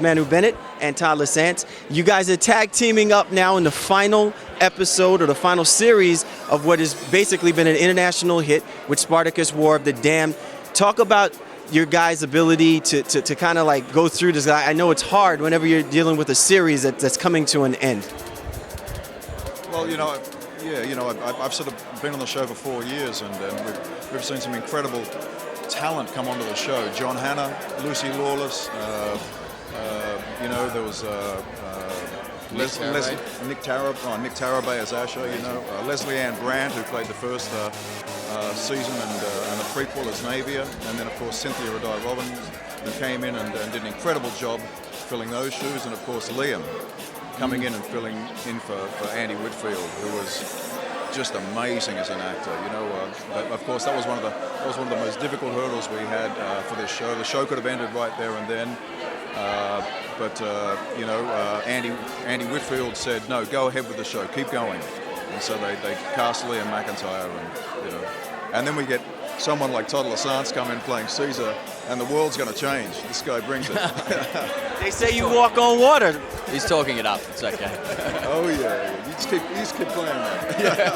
Manu Bennett and Todd Lasance. You guys are tag teaming up now in the final episode or the final series of what has basically been an international hit with Spartacus War of the Damned. Talk about your guys' ability to kind of like go through this. I know it's hard whenever you're dealing with a series that's coming to an end. Well, I've sort of been on the show for 4 years, and we've seen some incredible talent come onto the show. John Hanna, Lucy Lawless, there was Nick Tarabay as Asher, Leslie Ann Brandt, who played the first season and the prequel as Navia, and then of course Cynthia Radai Robbins, who came in and did an incredible job filling those shoes, and of course Liam coming in and filling in for Andy Whitfield, who was just amazing as an actor. But of course that was one of the most difficult hurdles we had for this show. The show could have ended right there and then, but Andy Whitfield said, no, go ahead with the show, keep going. And so they cast Liam McIntyre, and then we get someone like Todd Lasance come in playing Ceasar, and the world's going to change. This guy brings it. They say you walk on water. He's talking it up. It's okay. Oh yeah. You just keep playing that. Yeah.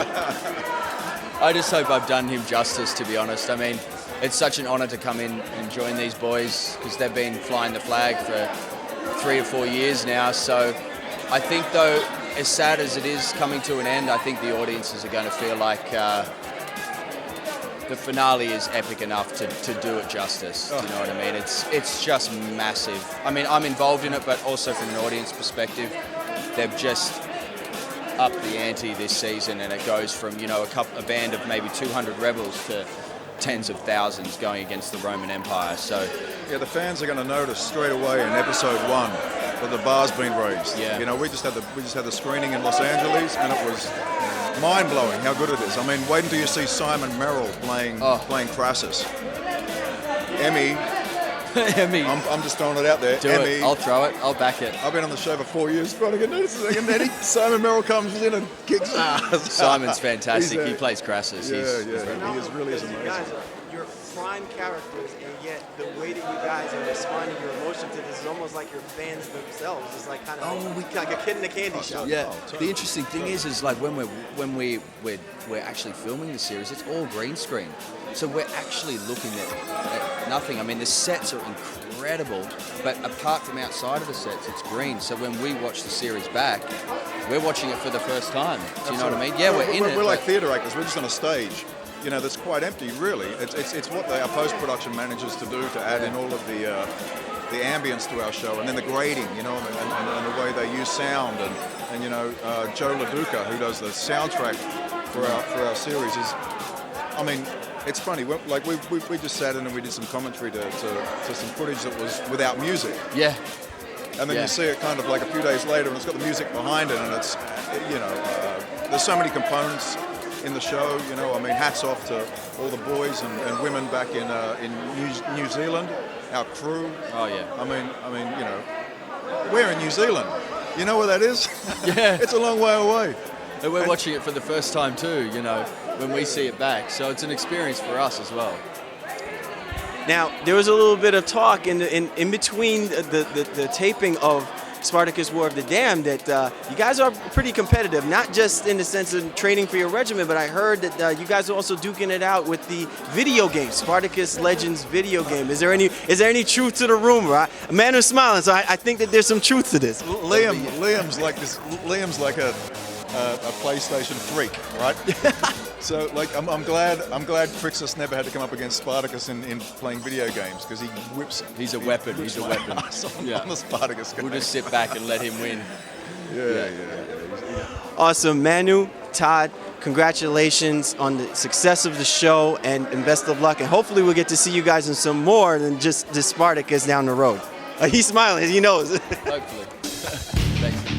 I just hope I've done him justice, to be honest. I mean, it's such an honor to come in and join these boys, because they've been flying the flag for 3 or 4 years now. So I think, though, as sad as it is coming to an end, I think the audiences are going to feel like the finale is epic enough to do it justice. You know what I mean? It's just massive. I mean, I'm involved in it, but also from an audience perspective, they've just upped the ante this season, and it goes from a band of maybe 200 rebels to tens of thousands going against the Roman Empire. So yeah, the fans are going to notice straight away in episode 1 that the bar's been raised. Yeah. We just had the screening in Los Angeles, and it was mind-blowing how good it is. I mean, wait until you see Simon Merrill playing Crixus. Emmy. Emmy. I'm just throwing it out there. Do Emmy. it. I'll throw it. I'll back it. I've been on the show for 4 years trying to get notices, and then Simon Merrill comes in and kicks ass. Simon's fantastic. He plays Crixus. He really is amazing. You guys are prime characters, and yet the way that you guys are responding, your emotion to this is almost like your fans themselves. It's like kind of like a kid in a candy shop. Yeah. Totally. The interesting thing is like when we're actually filming the series, it's all green screen. So we're actually looking at nothing. I mean, the sets are incredible, but apart from outside of the sets, it's green. So when we watch the series back, we're watching it for the first time. Do you know what I mean? Yeah, we're in it. We're like theatre actors. We're just on a stage. That's quite empty, really. It's what our post-production manages to do to add in all of the ambience to our show, and then the grading, and the way they use sound, and Joe LaDuca, who does the soundtrack for our series, is, I mean, it's funny. We just sat in and we did some commentary to some footage that was without music. Yeah. And then you see it kind of like a few days later, and it's got the music behind it, and it's, there's so many components in the show. I mean, hats off to all the boys and women back in New Zealand, our crew. Oh yeah. I mean, we're in New Zealand. You know where that is? Yeah. It's a long way away. And we're watching it for the first time too, when we see it back. So it's an experience for us as well. Now, there was a little bit of talk in between the taping of Spartacus War of the Damned that you guys are pretty competitive, not just in the sense of training for your regiment, but I heard that you guys are also duking it out with the video game, Spartacus Legends video game. Is there any truth to the rumor? A man who's smiling, so I think that there's some truth to this. Liam's like a PlayStation freak, right? So I'm glad Crixus never had to come up against Spartacus in playing video games, because he whips. He's a weapon. He's a weapon. On the Spartacus game. We'll just sit back and let him win. Yeah. Awesome, Manu, Todd. Congratulations on the success of the show, and best of luck. And hopefully we'll get to see you guys in some more than just the Spartacus down the road. He's smiling. He knows. Hopefully. Thanks.